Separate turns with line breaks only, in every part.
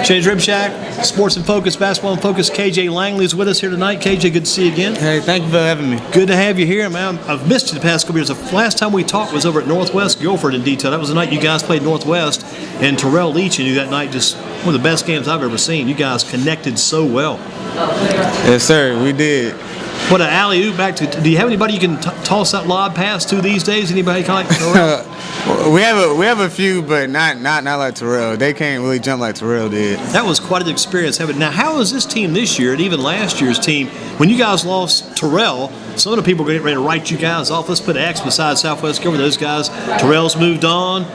Change Rib Shack, Sports in Focus, Basketball in Focus. KJ Langley is with us here tonight. KJ, good to see you again.
Hey, thank you for having me.
Good to have you here, man. I've missed you the past couple years. The last time we talked was over at Northwest Guilford in detail. That was the night you guys played Northwest, and Terrell Leach and you that night, just one of the best games I've ever seen. You guys connected so well.
Yes, sir, we did.
What an alley-oop back to. Do you have anybody you can toss that lob pass to these days? Anybody kind of like Terrell?
we have a few, but not like Terrell. They can't really jump like Terrell did.
That was quite an experience. Now, how is this team this year, and even last year's team, when you guys lost Terrell? Some of the people are getting ready to write you guys off. Let's put an X beside Southwest Guilford. Those guys, Terrell's moved on.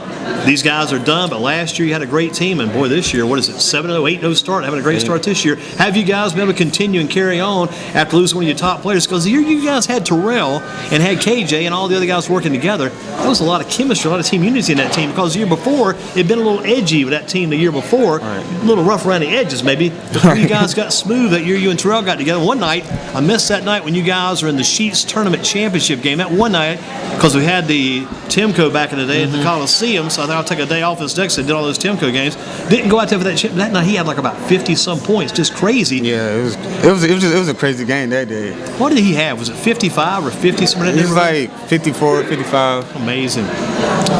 These guys are done. But last year you had a great team, and boy, this year, what is it, 7-0, 8-0 start, having a great start this year. Have you guys been able to continue and carry on after losing one of your top players? Because the year you guys had Terrell and had KJ and all the other guys working together, there was a lot of chemistry, a lot of team unity in that team. Because the year before, it had been a little edgy with that team the year before, a little rough around the edges maybe. Before you guys got smooth that year, you and Terrell got together. One night, I missed that night when you guys were in the Sheets Tournament Championship game. That one night, because we had the Timco back in the day at the Coliseum, so I thought I'll take a day off this next and did all those Timco games. Didn't go out there for that chip. That night he had like about 50-some points, just crazy.
Yeah, it was a crazy game that day.
What did he have? Was it 55 or 50? Something
it was like 54, 55.
Amazing.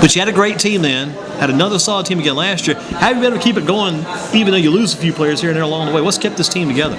But you had a great team then. Had another solid team again last year. How have you been able to keep it going, even though you lose a few players here and there along the way? What's kept this team together?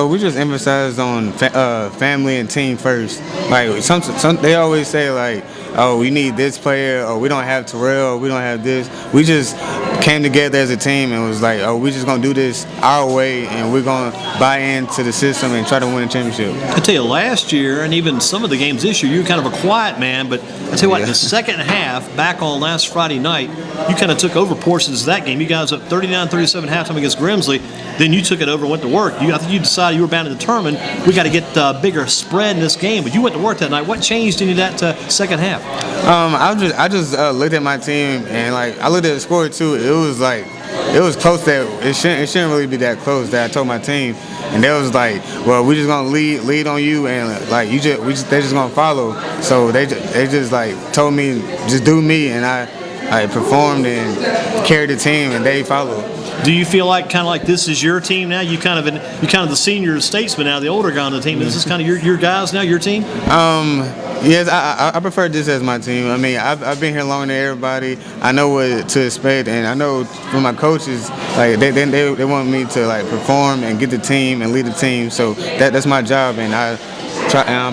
We just emphasized on family and team first. Like some they always say like, oh, we need this player, or we don't have Terrell, or we don't have this. We just came together as a team and was like, oh, we're just going to do this our way, and we're going to buy into the system and try to win a championship.
I tell you, last year, and even some of the games this year, you were kind of a quiet man, but I tell you what, in the second half, back on last Friday night, you kind of took over portions of that game. You guys up 39-37 halftime against Grimsley. Then you took it over and went to work. I think you decided you were bound and determined we got to get a bigger spread in this game, but you went to work that night. What changed in that second half?
I just looked at my team, and like I looked at the score too. It was close that it shouldn't really be that close. That I told my team, and they was like, well, we're just gonna lead on you, and like they're just gonna follow. So they just like told me just do me, and I performed and carried the team, and they followed.
Do you feel like kind of like this is your team now? You're kind of the senior statesman now, the older guy on the team. Is this kind of your guys now, your team?
Yes, I prefer this as my team. I mean, I've been here longer than everybody. I know what to expect, and I know from my coaches, like they want me to like perform and get the team and lead the team. So that's my job, and I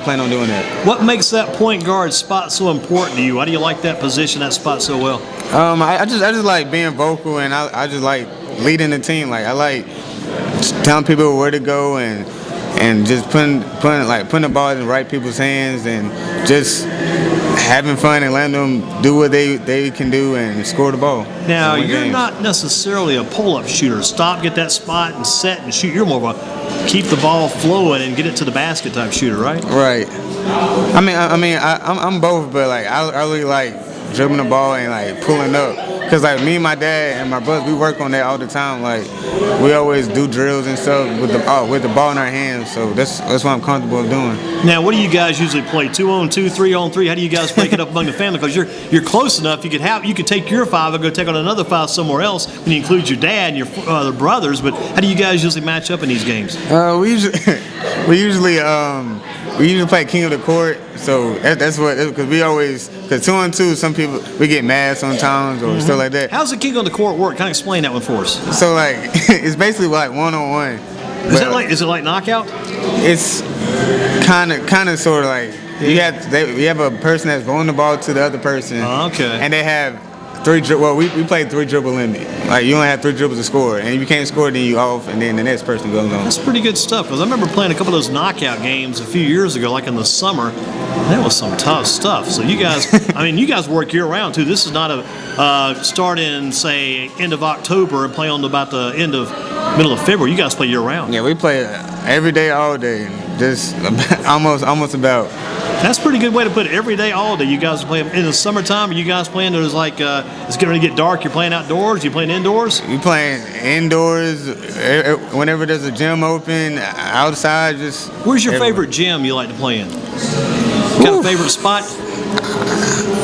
plan on doing that.
What makes that point guard spot so important to you? Why do you like that position, that spot so well?
I just like being vocal, and I just like leading the team. Like I like telling people where to go and just putting the ball in the right people's hands and just having fun and letting them do what they can do and score the ball.
Now, you're not necessarily a pull-up shooter. Stop, get that spot, and set and shoot. You're more of a keep the ball flowing and get it to the basket type shooter, right?
Right. I'm both, but like I really like dribbling the ball and like pulling up. Cause like me and my dad and my brothers, we work on that all the time. Like we always do drills and stuff with the ball in our hands. So that's what I'm comfortable doing.
Now, what do you guys usually play? 2-on-2, 3-on-3? How do you guys break it up among the family? Because you're close enough. You could take your 5 and go take on another 5 somewhere else when you include your dad and your other brothers. But how do you guys usually match up in these games?
We usually play king of the court. So that's what, because because 2-on-2, some people we get mad sometimes or stuff like that.
How's the king on the court work? Kind of explain that one for us.
So like it's basically like 1-on-1.
Is it like knockout?
It's kind of sort of like you have a person that's throwing the ball to the other person.
Okay.
And they have 3 we play 3 dribble limit. Like you only have 3 dribbles to score, and if you can't score, then you off, and then the next person goes on.
That's pretty good stuff. Because I remember playing a couple of those knockout games a few years ago, like in the summer. That was some tough stuff. So you guys, you guys work year round too. This is not a start in say end of October and play on about the middle of February. You guys play year round.
Yeah, we play every day, all day, just almost about.
That's a pretty good way to put it. Every day, all day. You guys are playing in the summertime. Are you guys playing? There's like it's getting ready to get dark. You're playing outdoors. You playing indoors?
We playing indoors. Whenever there's a gym open, outside.
Where's your favorite gym you like to play in? Got a favorite spot?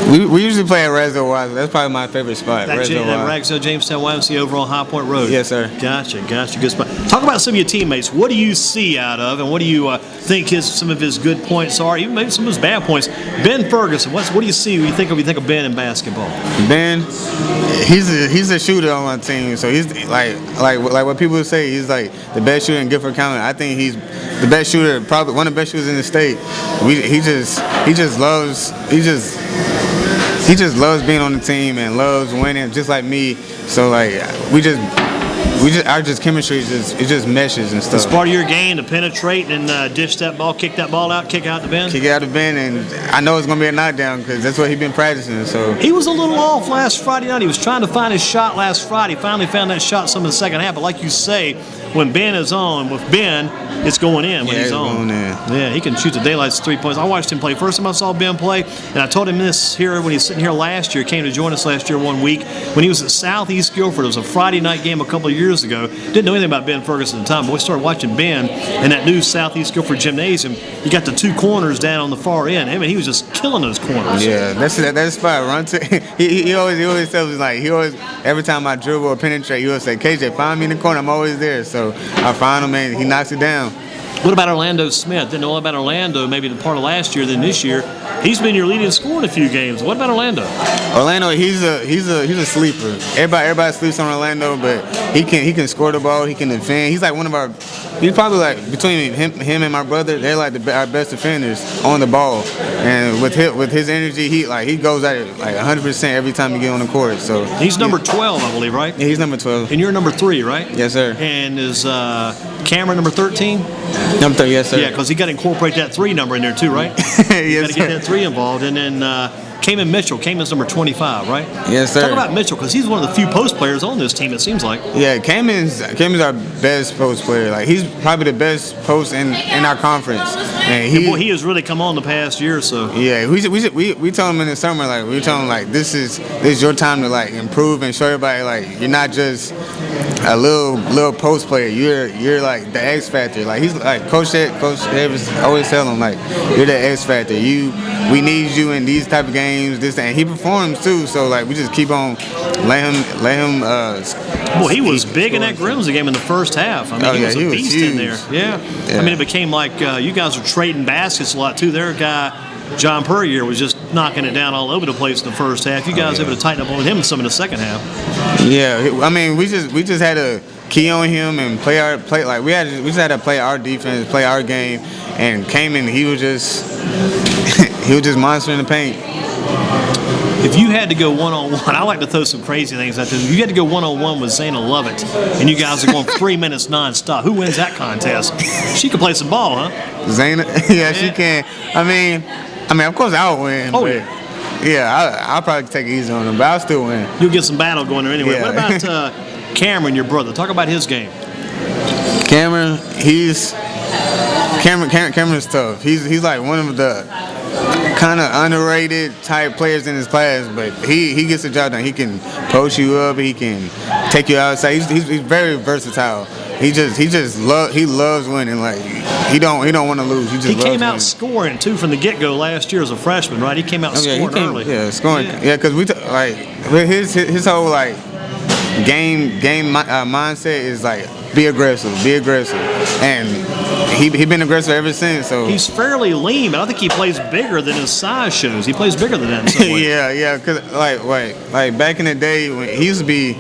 We usually play at Resdale Wise. That's probably my favorite spot.
That Ragsdale Jamestown YMCA over on High Point Road.
Yes, sir.
Gotcha. Good spot. Talk about some of your teammates. What do you see out of, and what do you think some of his good points are? Even maybe some of his bad points. Ben Ferguson. What do you see when you think of Ben in basketball?
Ben, he's a shooter on my team. So he's like what people say. He's like the best shooter in Guilford County. I think he's the best shooter, probably one of the best shooters in the state. He just loves being on the team and loves winning, just like me. So like our chemistry just meshes and stuff.
It's part of your game to penetrate and dish that ball, kick that ball out, kick out the bin.
Kick it out the bin, and I know it's gonna be a knockdown because that's what he's been practicing. So
he was a little off last Friday night. He was trying to find his shot last Friday. Finally found that shot some of the second half. But like you say, when Ben is on, with Ben, it's going in when he's on. Yeah, he can shoot the daylights 3 points. I watched him play. First time I saw Ben play, and I told him this here when he was sitting here last year, came to join us last year 1 week, when he was at Southeast Guilford. It was a Friday night game a couple of years ago. Didn't know anything about Ben Ferguson at the time, but we started watching Ben in that new Southeast Guilford gymnasium. You got the two corners down on the far end. I mean, he was just killing those corners.
Yeah, that's spot. Run to he always tells me, like, every time I dribble or penetrate, he always say, KJ, find me in the corner. I'm always there. So I find him and he knocks it down.
What about Orlando Smith? Didn't know about Orlando maybe the part of last year than this year. He's been your leading scorer in a few games. What about Orlando?
Orlando, he's a sleeper. Everybody sleeps on Orlando, but he can score the ball. He can defend. He's like he's probably like between him and my brother. They're like our best defenders on the ball. And with his energy, he goes at it like 100% every time you get on the court. So
he's number 12, I believe, right?
Yeah, he's number 12.
And you're number 3, right?
Yes, sir.
And is Cameron number 13?
Number 3, yes, sir.
Yeah, because he got to incorporate that 3 number in there too, right?
Yes,
you got to get that 3 involved, and then Kamen Mitchell. Kamen's number 25, right?
Yes, sir.
Talk about Mitchell, because he's one of the few post players on this team, it seems like.
Yeah, Kamen's our best post player. Like, he's probably the best post in our conference. And
he has really come on the past year or so.
Yeah, we told him in the summer, like, this is your time to like improve and show everybody, like, you're not just a little post player. You're like the X factor. Like, he's like Coach Davis always tell him, like, you're the X factor. We need you in these type of games. And he performs too. So like, we just keep on let him.
Boy, he was big in that Grimsley game in the first half. I mean, he was a beast in there. Yeah. I mean, it became like you guys were trading baskets a lot too. Their guy John Puryear was just knocking it down all over the place in the first half. You guys able to tighten up on him some in the second half.
Yeah, I mean, we just had to key on him and play like we just had to play our defense, play our game, and came in. He was just monstering the paint.
If you had to go one-on-one, I like to throw some crazy things out there. If you had to go one-on-one with Zayna Lovett, and you guys are going 3 minutes nonstop, who wins that contest? She can play some ball, huh?
Zayna, yeah, she can. I mean, of course I'll win.
Oh, yeah.
Yeah, I'll probably take it easy on him, but I'll still win.
You'll get some battle going there anyway.
Yeah.
What about Cameron, your brother? Talk about his game.
Cameron's tough. He's like one of the kind of underrated type players in his class, but he gets the job done. He can post you up. He can take you outside. He's very versatile. He loves winning. Like, he don't want to lose. He
came out scoring too from the get-go last year as a freshman, right? He came out scoring early.
Yeah, scoring. Yeah, because his whole like game mindset is like be aggressive, and he been aggressive ever since. So
he's fairly lean, but I think he plays bigger than his size shows. He plays bigger than that in some ways.
yeah, because like back in the day when he used to be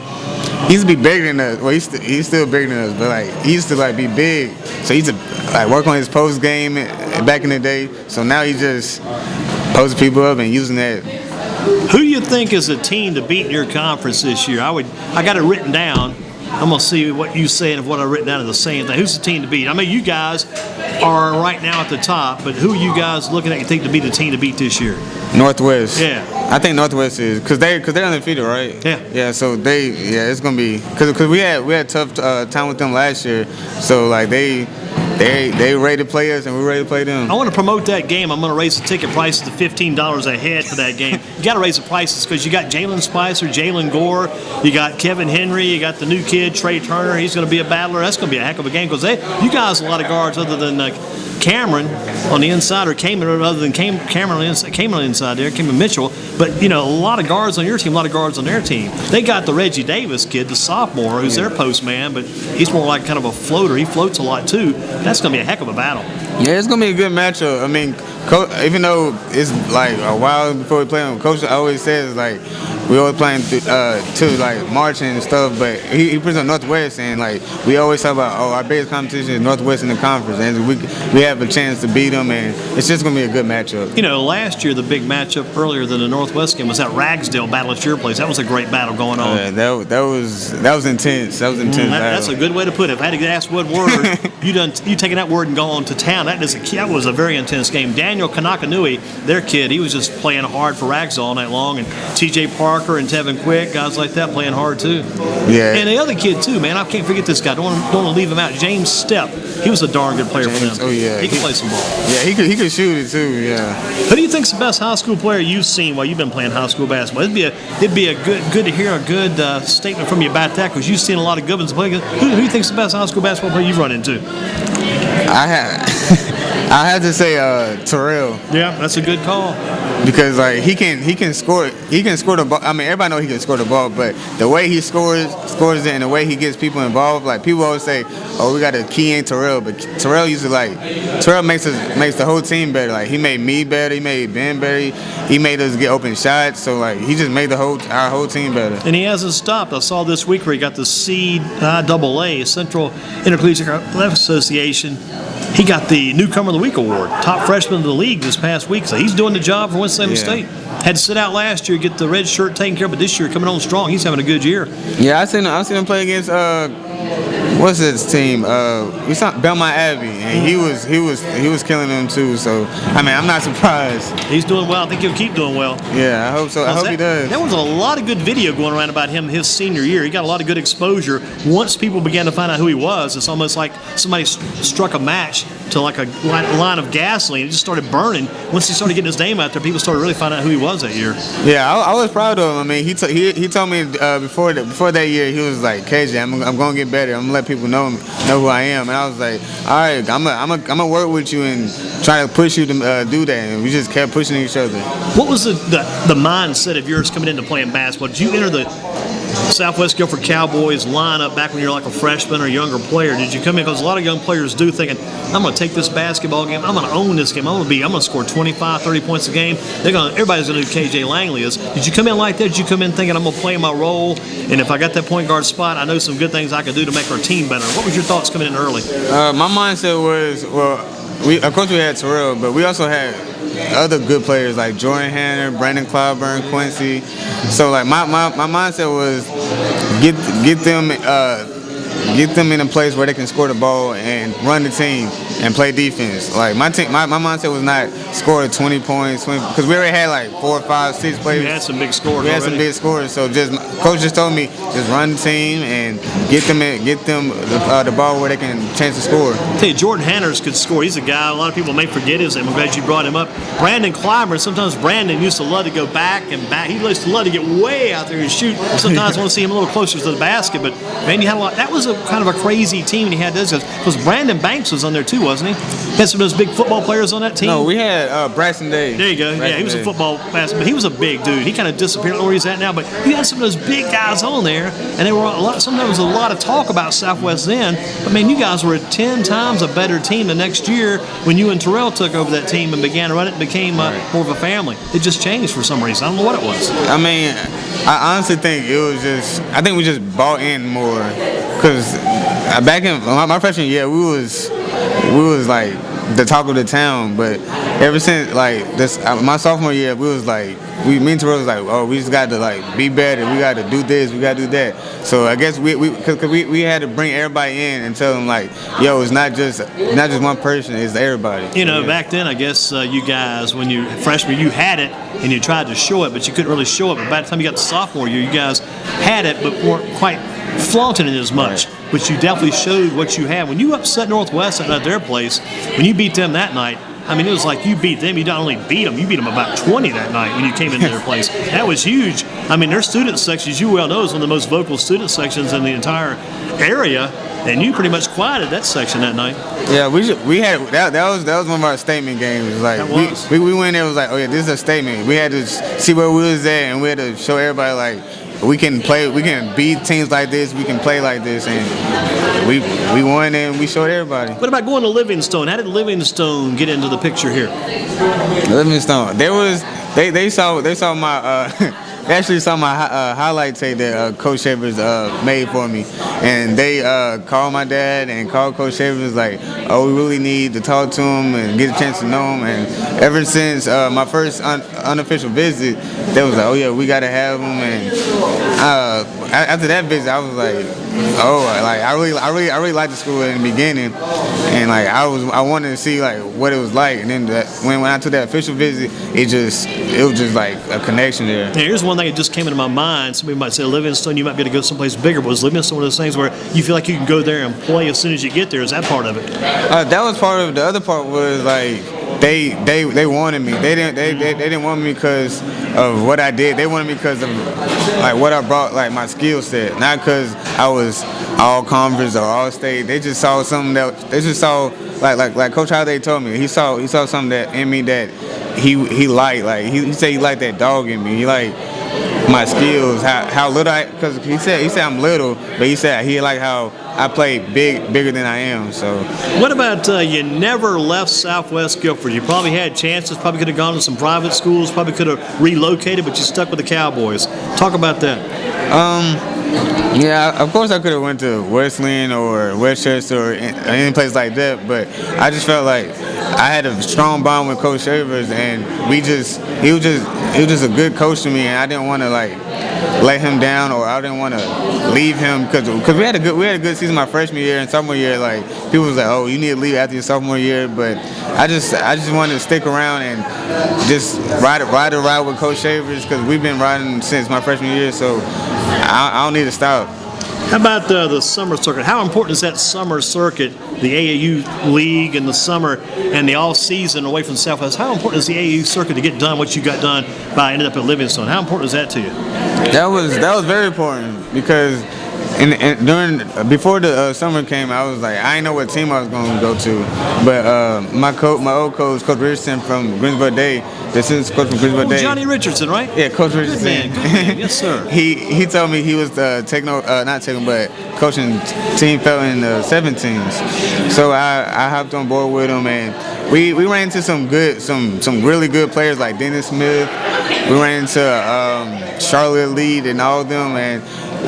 bigger than us. Well, he's still bigger than us, but like he used to like be big. So he used to like work on his post game back in the day. So now he just posting people up and using that.
Who do you think is a team to beat in your conference this year? I got it written down. I'm going to see what you say and what I've written down are the same thing. Who's the team to beat? I mean, you guys are right now at the top, but who are you guys looking at you think to be the team to beat this year?
Northwest.
Yeah.
I think Northwest is because they're undefeated, right?
Yeah.
Yeah. So it's gonna be because we had tough time with them last year. So like they ready to play us and we're ready to play them.
I want to promote that game. I'm going to raise the ticket prices to $15 a head for that game. You got to raise the prices because you got Jalen Spicer, Jalen Gore, you got Kevin Henry, you got the new kid Trey Turner. He's going to be a battler. That's going to be a heck of a game because you guys a lot of guards other than Cameron on the inside, or Cameron, other than Cameron on the inside there, Cameron Mitchell. But, you know, a lot of guards on your team, a lot of guards on their team. They got the Reggie Davis kid, the sophomore, who's their post man, but he's more like kind of a floater. He floats a lot, too. That's going to be a heck of a battle.
Yeah, it's going to be a good matchup. I mean, even though it's like a while before we play him, Coach always says, like, we always playing to like marching and stuff, but he presents Northwest, and like we always talk about, our biggest competition is Northwest in the conference, and we have a chance to beat them, and it's just gonna be a good matchup.
You know, last year the big matchup earlier than the Northwest game was that Ragsdale battle at your place. That was a great battle going on.
That was intense. That was intense.
That's a good way to put it. If I had to ask what word you taking that word and gone to town. That was a very intense game. Daniel Kanakanui, their kid, he was just playing hard for Ragsdale all night long, and T.J. Parker and Tevin Quick, guys like that playing hard too.
Yeah.
And the other kid too, man, I can't forget this guy. Don't want to leave him out. James Stepp. He was a darn good player for them.
Oh yeah.
He can play some ball.
Yeah, he could shoot it too. Yeah.
Who do you think's the best high school player you've seen while you've been playing high school basketball? It'd be a good to hear a good statement from you about that, because you've seen a lot of good ones play. Who do you think's the best high school basketball player you've run into?
I had to say Terrell.
Yeah, that's a good call.
Because like he can score the ball. I mean, everybody knows he can score the ball, but the way he scores it, and the way he gets people involved, like people always say, "Oh, we got to key in Terrell," but Terrell makes the whole team better. Like he made me better, he made Ben better, he made us get open shots. So like he just made our whole team better.
And he hasn't stopped. I saw this week where he got the CIAA, Central Intercollegiate Athletics Association. He got the Newcomer of the Week award, top freshman of the league this past week. So he's doing the job for Winston-Salem State. Had to sit out last year, get the red shirt taken care of, but this year coming on strong. He's having a good year.
Yeah, I seen him play against what's his team? We saw Belmont Abbey, and he was killing them too. So I mean, I'm not surprised.
He's doing well. I think he'll keep doing well.
Yeah, I hope so. I hope he does.
There was a lot of good video going around about him his senior year. He got a lot of good exposure. Once people began to find out who he was, it's almost like somebody struck a match to like a line of gasoline. It just started burning. Once he started getting his name out there, people started really finding out who he was that year.
Yeah, I was proud of him. I mean, he told me before that year, he was like, KJ, I'm going to get better. I'm going to let people know who I am. And I was like, all right, I'm gonna work with you and try to push you to do that. And we just kept pushing each other.
What was the mindset of yours coming into playing basketball? Did you enter the Southwest Guilford Cowboys lineup back when you were like a freshman or younger player? Did you come in, because a lot of young players do, thinking, I'm going to take this basketball game, I'm going to own this game, I'm going to score 25, 30 points a game. Everybody's going to do KJ Langley is. Did you come in like that? Did you come in thinking, I'm going to play my role, and if I got that point guard spot, I know some good things I can do to make our team better? What was your thoughts coming in early?
My mindset was, of course we had Terrell, but we also had other good players like Jordan Hanner, Brandon Clyburn, Quincy. So like my mindset was get them in a place where they can score the ball and run the team and play defense. Like my mindset was not score 20 points, because we already had like 4, 5, 6 players.
We had some big scorers.
So coach just told me just run the team and get them the ball where they can chance to score.
I tell you, Jordan Hanners could score. He's a guy a lot of people may forget his name. I'm glad you brought him up. Brandon Clyburn. Sometimes Brandon used to love to go back and back. He used to love to get way out there and shoot. Sometimes I want to see him a little closer to the basket. But man, you had a lot. That was a kind of a crazy team, and he had those guys. Because Brandon Banks was on there too, wasn't he? Had some of those big football players on that team.
No, we had Braxton Day.
There you go. He was a football basketball, but he was a big dude. He kind of disappeared. I don't know where he's at now, but you had some of those big guys on there, and they were sometimes a lot of talk about Southwest then. But man, you guys were 10 times a better team the next year when you and Terrell took over that team and began to run it. And became more of a family. It just changed for some reason. I don't know what it was.
I mean, I honestly think it was just. I think we just bought in more, because back in my freshman year, we was like the talk of the town. But ever since like this, my sophomore year, we was like, me and Terrell was like, oh, we just got to like be better. We got to do this. We got to do that. So I guess we had to bring everybody in and tell them like, yo, it's not just one person. It's everybody.
You know, back then, I guess you guys, when you freshman, you had it and you tried to show it, but you couldn't really show it. But by the time you got to sophomore year, you guys had it, but weren't quite flaunting it as much. Right. But you definitely showed what you had. When you upset Northwest at their place, when you beat them that night, I mean, it was like you beat them. You not only beat them, you beat them about 20 that night when you came into their place. That was huge. I mean, their student section, as you well know, is one of the most vocal student sections in the entire area. and you pretty much quieted that section that night.
Yeah, we had that was one of our statement games. Like we went there, it was like, oh yeah, this is a statement. We had to see where we was at, and we had to show everybody like we can beat teams like this, we can play like this, and we won and we showed everybody.
What about going to Livingstone? How did Livingstone get into the picture here?
Livingstone, they saw my. They actually saw my highlight tape that Coach Shavers made for me, and they called my dad and called Coach Shavers like, oh, we really need to talk to him and get a chance to know him. And ever since my first unofficial visit, they was like, oh yeah, we got to have him. And after that visit, I was like, oh, like I really liked the school in the beginning, and like I wanted to see like what it was like. And then when I took that official visit, it was just like a connection there.
Now, here's one thing that just came into my mind. Somebody might say Livingstone, you might be able to go someplace bigger, but was Livingstone one of those things where you feel like you can go there and play as soon as you get there? Is that part of it?
That was part of it. The other part was like they wanted me. They didn't want me because of what I did. They wanted me because of like what I brought, like my skill set, not because I was all conference or all state. They just saw something like Coach Holiday told me. He saw something that in me that he liked. Like he said he liked that dog in me. He liked my skills, how little because he said I'm little, but he said he liked how I play bigger than I am. So
what about you never left Southwest Guilford? You probably had chances, probably could have gone to some private schools, probably could have relocated, but you stuck with the Cowboys. Talk about that.
Yeah, of course I could have went to Wesleyan or Westchester or any place like that, but I just felt like I had a strong bond with Coach Shavers, and he was just a good coach to me, and I didn't want to like let him down, or I didn't want to leave him because we had a good season my freshman year and sophomore year. Like people was like, oh, you need to leave after your sophomore year, but I just wanted to stick around and just ride with Coach Shavers because we've been riding since my freshman year, so I don't need to stop.
How about the summer circuit? How important is that summer circuit, the AAU league in the summer and the off season away from Southwest? How important is the AAU circuit to get done what you got done by ended up at Livingstone? How important is that to you?
That was very important because before the summer came, I was like, I didn't know what team I was going to go to, but my old coach, Coach Richardson from Greensboro Day, the assistant coach from Greensboro Day.
Johnny Richardson, right?
Yeah, Coach Richardson.
Good man. Yes, sir.
He told me he was coaching Team Felton 17s. So I hopped on board with him, and we ran into some really good players like Dennis Smith. We ran into Charlotte Lead and all of them, and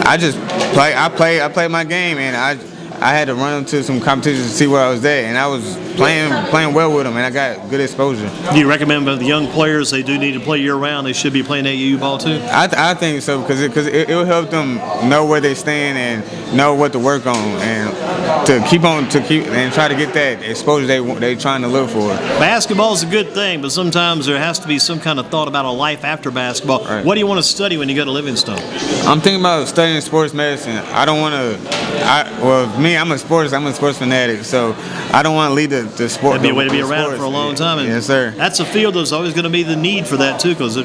I played my game, and I had to run into some competitions to see where I was at, and I was playing well with them, and I got good exposure.
Do you recommend the young players, they do need to play year-round, they should be playing AAU ball too?
I think so, because it will help them know where they stand and know what to work on, and to keep and try to get that exposure they're trying to look for.
Basketball is a good thing, but sometimes there has to be some kind of thought about a life after basketball.
Right.
What do you want to study when you go to Livingstone?
I'm thinking about studying sports medicine. I don't want to. I'm a sports fanatic, so I don't want to lead the sport.
That'd be a way to be around for a long time. And
yes, sir.
That's a field there's always going to be the need for that too, because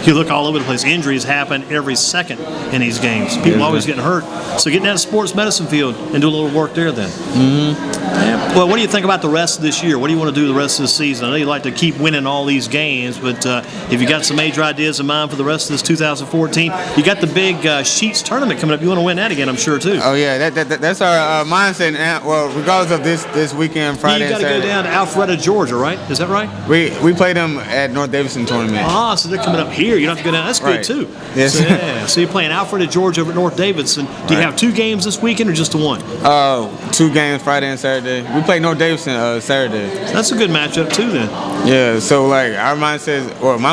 you look all over the place. Injuries happen every second in these games. People always getting hurt. So getting out of the sports medicine field and do a little work there then.
Mm-hmm.
Yeah. Well, what do you think about the rest of this year? What do you want to do the rest of the season? I know you like to keep winning all these games, but if you got some major ideas in mind for the rest of this 2014, you got the big Sheets tournament coming up. You want to win that again, I'm sure too.
Oh yeah, that's our mindset. Well, regardless of this weekend, Friday.
You got to go down to Alpharetta, Georgia, right? Is that right?
We play them at North Davidson tournament.
Ah, so they're coming up here. You don't have to go down. That's good too.
Yes.
So, yeah. So you're playing Alpharetta, Georgia over at North Davidson. Do you have 2 games this weekend or just the one?
2 games, Friday and Saturday. We play North Davidson Saturday.
That's a good matchup too then.
Yeah, so like my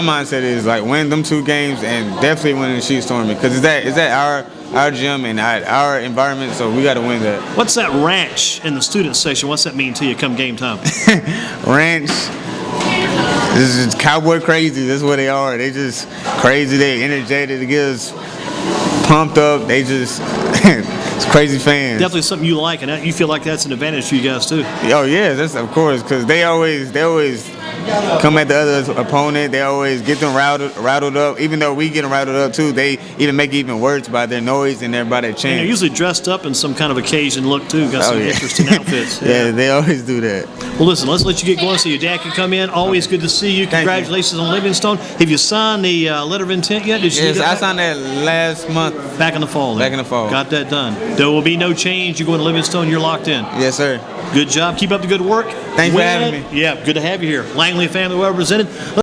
mindset is like win them 2 games and definitely win the Sheets tournament because it's at our gym and our environment, so we got to win that.
What's that ranch in the student section? What's that mean to you come game time?
Ranch. This is cowboy crazy. That's what they are. They just crazy. They energetic. They get us pumped up. They just it's crazy fans.
Definitely something you like, and you feel like that's an advantage for you guys too.
Oh yeah, that's of course because they always come at the other opponent. They always get them rattled up. Even though we get them rattled up too, they even make it even worse by their noise and everybody
And
chants.
they're usually dressed up in some kind of occasion look too. Got some interesting outfits.
Yeah, they always do that.
Well, listen, let's let you get going so your dad can come in. Always good to see you. Congratulations on Livingstone. Have you signed the letter of intent yet? Did you
Yes, I signed that last month.
back in the fall?
Back in the fall.
Got that done. There will be no change. You're going to Livingstone. You're locked in.
Yes, sir.
Good job. Keep up the good work.
Thanks for having me.
Yeah, good to have you here. Langley family well represented.